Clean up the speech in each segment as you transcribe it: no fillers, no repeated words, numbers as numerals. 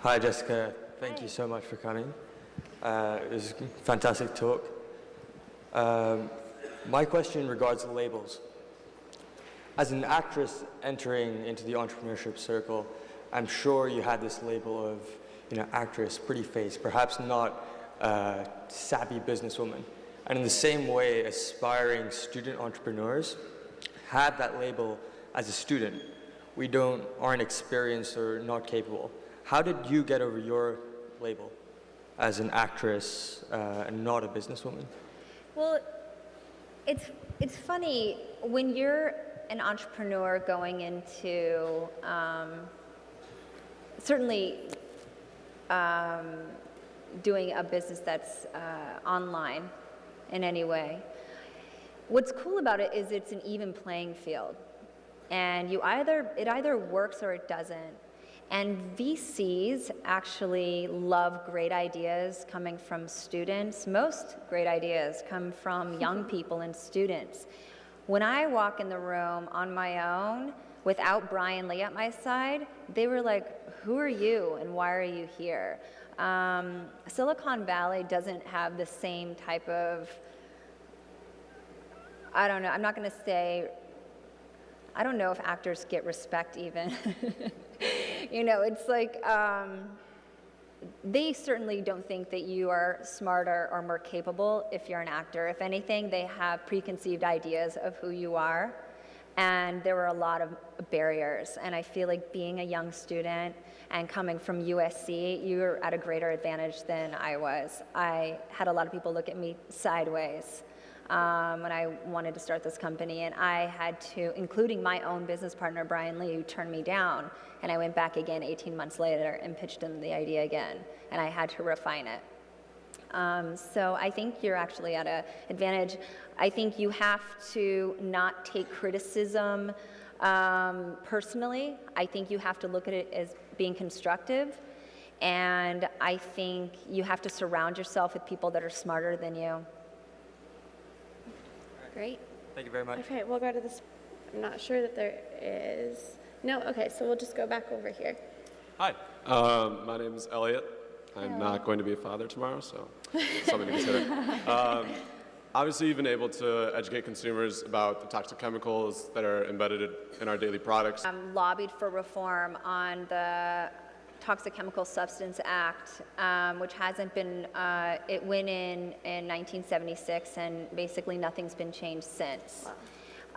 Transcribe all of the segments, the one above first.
Hi, Jessica. Thank Hi. you so much for coming. It was a fantastic talk. My question regards the labels. As an actress entering into the entrepreneurship circle, I'm sure you had this label of, actress, pretty face, perhaps not a savvy businesswoman. And in the same way, aspiring student entrepreneurs have that label as a student. We aren't experienced or not capable. How did you get over your label as an actress and not a businesswoman? Well, it's funny when you're an entrepreneur going into certainly doing a business that's online in any way. What's cool about it is it's an even playing field, and it either works or it doesn't. And VCs actually love great ideas coming from students. Most great ideas come from young people and students. When I walk in the room on my own, without Brian Lee at my side, they were like, who are you and why are you here? Silicon Valley doesn't have the same type of, I don't know, I'm not going to say, I don't know if actors get respect even. It's like, they certainly don't think that you are smarter or more capable if you're an actor. If anything, they have preconceived ideas of who you are. And there were a lot of barriers. And I feel like being a young student and coming from USC, you're at a greater advantage than I was. I had a lot of people look at me sideways when I wanted to start this company, and I had to, including my own business partner, Brian Lee, who turned me down, and I went back again 18 months later and pitched him the idea again, and I had to refine it. So I think you're actually at an advantage. I think you have to not take criticism personally. I think you have to look at it as being constructive, and I think you have to surround yourself with people that are smarter than you. Great. Thank you very much. Okay, we'll go to this. I'm not sure that there is. No, okay, so we'll just go back over here. Hi, my name is Elliot. I'm not going to be a father tomorrow, so something to consider. Obviously, you've been able to educate consumers about the toxic chemicals that are embedded in our daily products. Lobbied for reform on the Toxic Chemical Substance Act, which hasn't been, it went in 1976, and basically nothing's been changed since.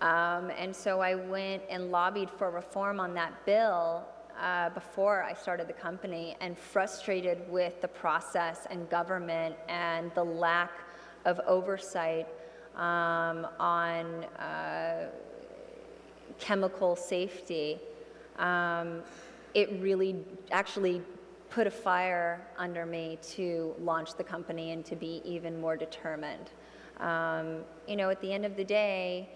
Wow. And so I went and lobbied for reform on that bill before I started the company, and frustrated with the process and government and the lack of oversight on chemical safety. It really actually put a fire under me to launch the company and to be even more determined. At the end of the day,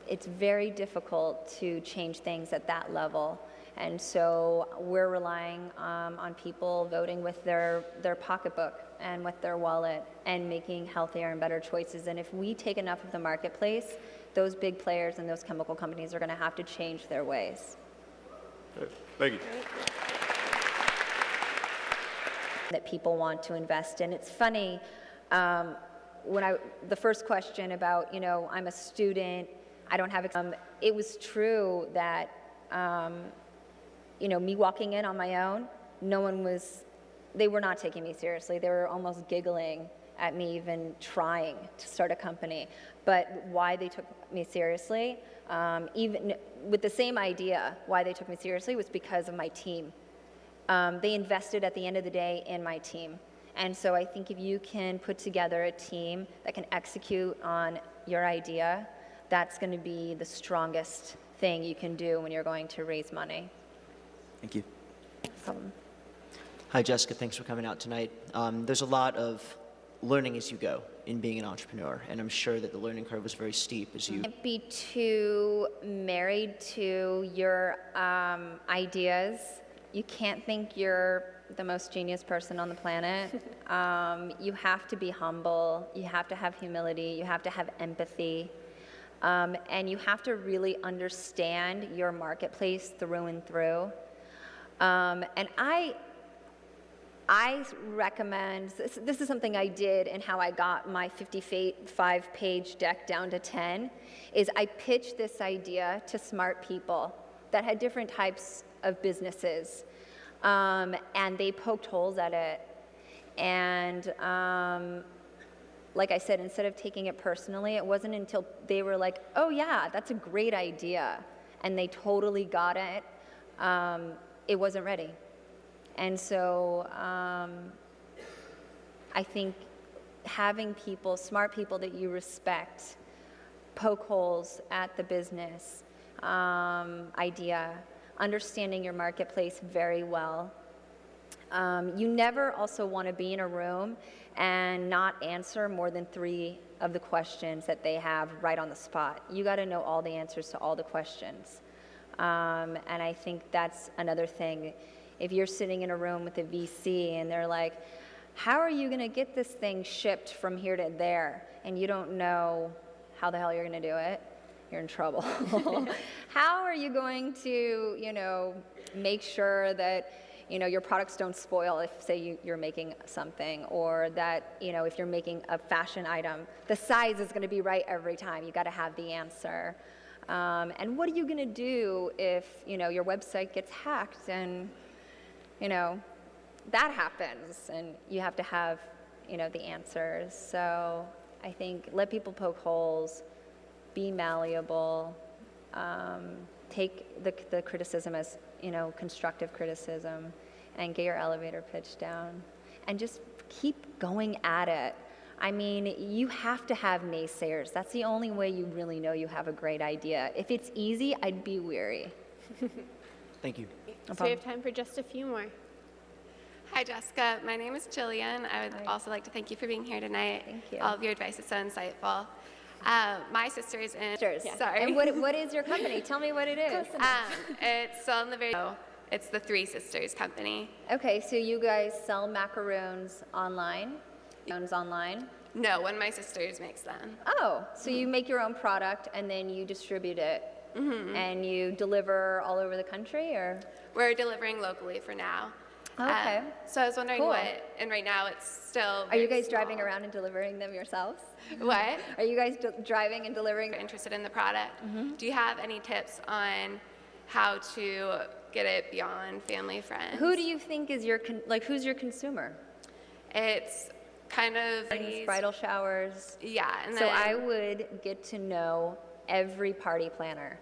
it's very difficult to change things at that level. And so we're relying on people voting with their pocketbook and with their wallet and making healthier and better choices. And if we take enough of the marketplace, those big players and those chemical companies are going to have to change their ways. Thank you. That people want to invest in. It's funny, the first question about, I'm a student, I don't have, it was true that, me walking in on my own, they were not taking me seriously. They were almost giggling at me even trying to start a company. But why they took me seriously, even with the same idea, why they took me seriously was because of my team. They invested at the end of the day in my team. And so I think if you can put together a team that can execute on your idea, that's going to be the strongest thing you can do when you're going to raise money. Thank you. Awesome. Hi, Jessica. Thanks for coming out tonight. There's a lot of learning as you go in being an entrepreneur, and I'm sure that the learning curve was very steep as you... Can't be too married to your ideas. You can't think you're the most genius person on the planet. You have to be humble. You have to have humility. You have to have empathy. And you have to really understand your marketplace through and through. And I recommend, this is something I did and how I got my 55-page deck down to 10, is I pitched this idea to smart people that had different types of businesses, and they poked holes at it. And like I said, instead of taking it personally, it wasn't until they were like, oh yeah, that's a great idea, and they totally got it, it wasn't ready. And so I think having people, smart people that you respect, poke holes at the business idea, understanding your marketplace very well. You never also want to be in a room and not answer more than 3 of the questions that they have right on the spot. You got to know all the answers to all the questions. And I think that's another thing. If you're sitting in a room with a VC and they're like, how are you going to get this thing shipped from here to there? And you don't know how the hell you're going to do it, you're in trouble. How are you going to, make sure that, your products don't spoil if, say, you're making something, or that, if you're making a fashion item, the size is going to be right every time. You got to have the answer. And what are you going to do if, your website gets hacked and, that happens, and you have to have, the answers. So I think let people poke holes, be malleable, take the criticism as, constructive criticism, and get your elevator pitch down, and just keep going at it. I mean, you have to have naysayers. That's the only way you really know you have a great idea. If it's easy, I'd be weary. Thank you. So we have time for just a few more. Hi, Jessica. My name is Jillian. I would also like to thank you for being here tonight. Thank you. All of your advice is so insightful. My sister is in. Yeah. Sorry. And what is your company? Tell me what it is. It's still in the very. It's the Three Sisters company. Okay, so you guys sell macaroons online? Online? No, one of my sisters makes them. Oh, so you make your own product and then you distribute it, and you deliver all over the country, or? We're delivering locally for now. Okay. So I was wondering Cool. and right now it's still. Are you very guys driving small. around and delivering them yourselves? What? Are you guys driving and delivering? You're interested in the product. Do you have any tips on how to get it beyond family, friends? Who do you think is who's your consumer? It's kind of Weddings, bridal showers. Yeah, and So then I would get to know every party planner.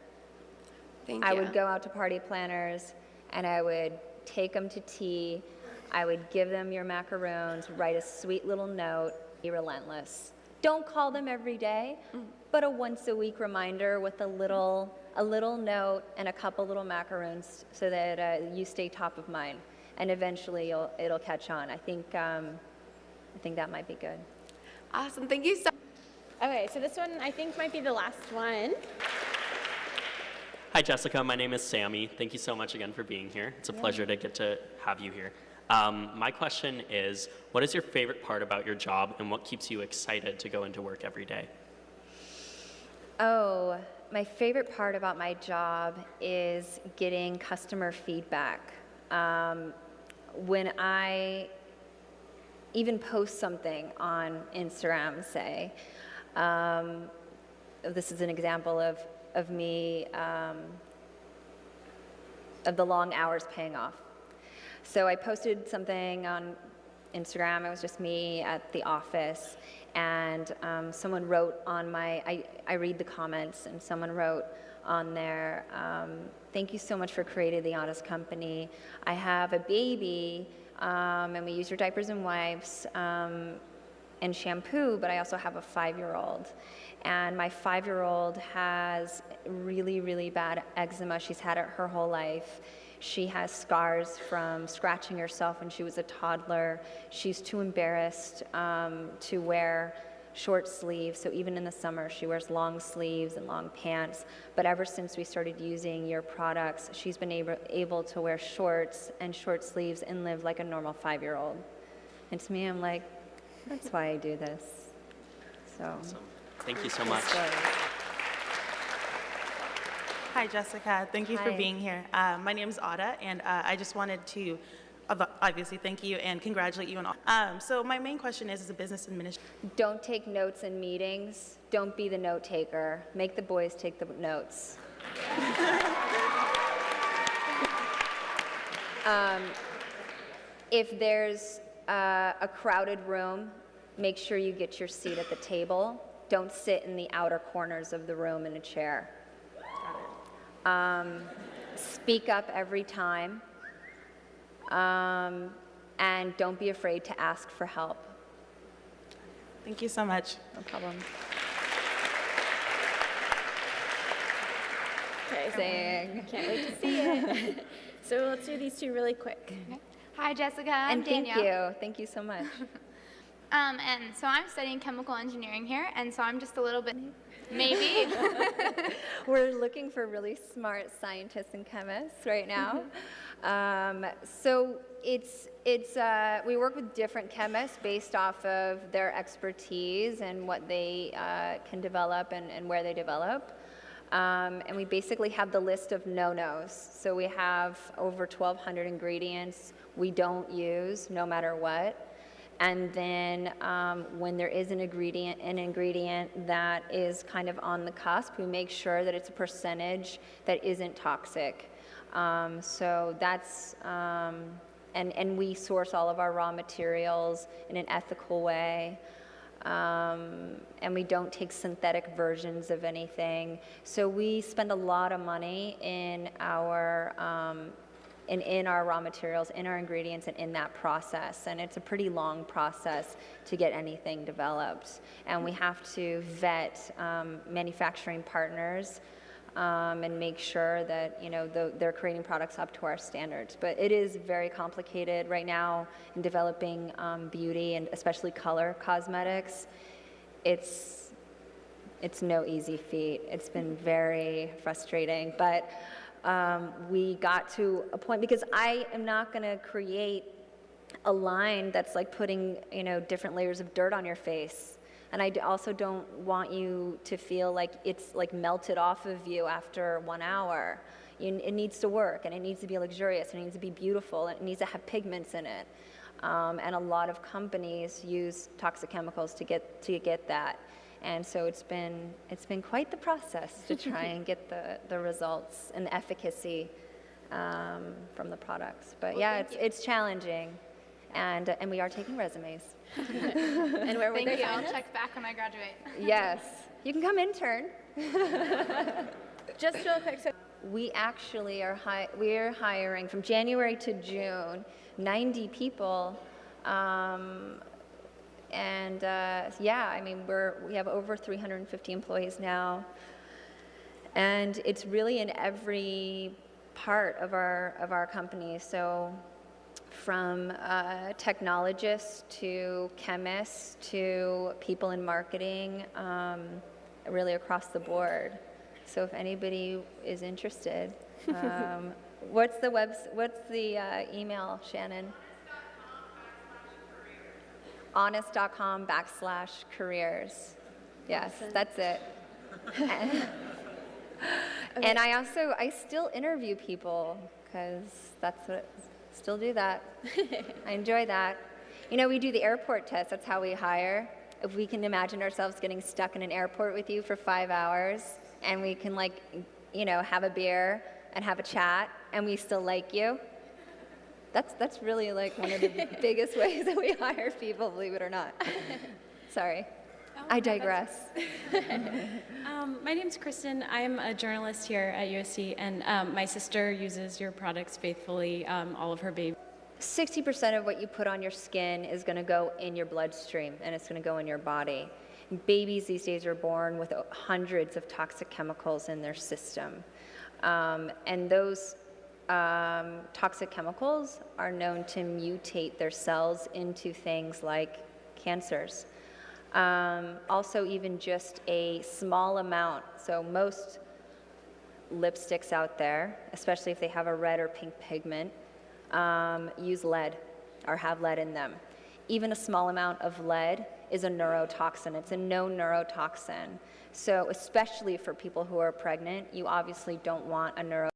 thank you. I would go out to party planners and I would take them to tea. I would give them your macaroons, write a sweet little note, be relentless. Don't call them every day, but a once a week reminder with a little note and a couple little macaroons so that you stay top of mind. And eventually it'll catch on. I think that might be good. Awesome. Thank you so Okay, so this one I think might be the last one. Hi, Jessica. My name is Sammy. Thank you so much again for being here. It's a pleasure to get to have you here. My question is, what is your favorite part about your job, and what keeps you excited to go into work every day? Oh, my favorite part about my job is getting customer feedback. When I even post something on Instagram, say, this is an example of me, of the long hours paying off. So I posted something on Instagram. It was just me at the office, and someone wrote on I read the comments, and someone wrote on there, thank you so much for creating The Honest Company. I have a baby, and we use your diapers and wipes and shampoo, but I also have a 5-year-old. And my 5-year-old has really, really bad eczema. She's had it her whole life. She has scars from scratching herself when she was a toddler. She's too embarrassed to wear short sleeves, so even in the summer she wears long sleeves and long pants. But ever since we started using your products, she's been able to wear shorts and short sleeves and live like a normal 5-year-old. And to me, I'm like, that's why I do this. So. Thank you so much. Hi, Hi, Jessica. Thank you for Hi. being here. My name is Ada, and I just wanted to obviously thank you and congratulate you on all. So my main question is, as a business administrator, Don't take notes in meetings. Don't be the note taker. Make the boys take the notes. If there's a crowded room, make sure you get your seat at the table. Don't sit in the outer corners of the room in a chair. Speak up every time. And don't be afraid to ask for help. thank you so much. No problem. Okay, Saying. can't wait to see it. So let's do these two really quick. Hi, Jessica. I'm And thank Danielle. you. Thank you so much. And so I'm studying chemical engineering here, and so I'm just a little bit, maybe. We're looking for really smart scientists and chemists right now. So we work with different chemists based off of their expertise and what they can develop and where they develop. And we basically have the list of no-nos. So we have over 1,200 ingredients we don't use no matter what. And then when there is an ingredient that is kind of on the cusp, we make sure that it's a percentage that isn't toxic. So that's, and we source all of our raw materials in an ethical way. And we don't take synthetic versions of anything. So we spend a lot of money in our raw materials, in our ingredients, and in that process. And it's a pretty long process to get anything developed. And we have to vet manufacturing partners and make sure that they're creating products up to our standards. But it is very complicated right now in developing beauty and especially color cosmetics. It's no easy feat. It's been very frustrating, but we got to a point, because I am not going to create a line that's like putting different layers of dirt on your face. And I also don't want you to feel like it's like melted off of you after 1 hour. It needs to work, and it needs to be luxurious, and it needs to be beautiful, and it needs to have pigments in it. And a lot of companies use toxic chemicals to get that. And so it's been quite the process to try and get the results and the efficacy from the products. But yeah, it's challenging, and we are taking resumes. And where would Thank they you. find I'll us? check back when I graduate. Yes, you can come intern. Just real quick, so We actually are hiring from January to June 90 people. Yeah, I mean, we have over 350 employees now, and it's really in every part of our company. So, from technologists to chemists to people in marketing, really across the board. So, if anybody is interested, what's the email, Shannon? honest.com/careers. Yes, that's it. And I still interview people, because still do that. I enjoy that. We do the airport test. That's how we hire. If we can imagine ourselves getting stuck in an airport with you for 5 hours, and we can have a beer and have a chat, and we still like you, that's really like one of the biggest ways that we hire people, believe it or not. Sorry, I digress. My name's Kristen. I'm a journalist here at USC, and my sister uses your products faithfully, all of her babies. 60% of what you put on your skin is going to go in your bloodstream, and it's going to go in your body. Babies these days are born with hundreds of toxic chemicals in their system. And those toxic chemicals are known to mutate their cells into things like cancers. Also, even just a small amount, so most lipsticks out there, especially if they have a red or pink pigment, use lead or have lead in them. Even a small amount of lead is a neurotoxin. It's a known neurotoxin. So especially for people who are pregnant, you obviously don't want a neurotoxin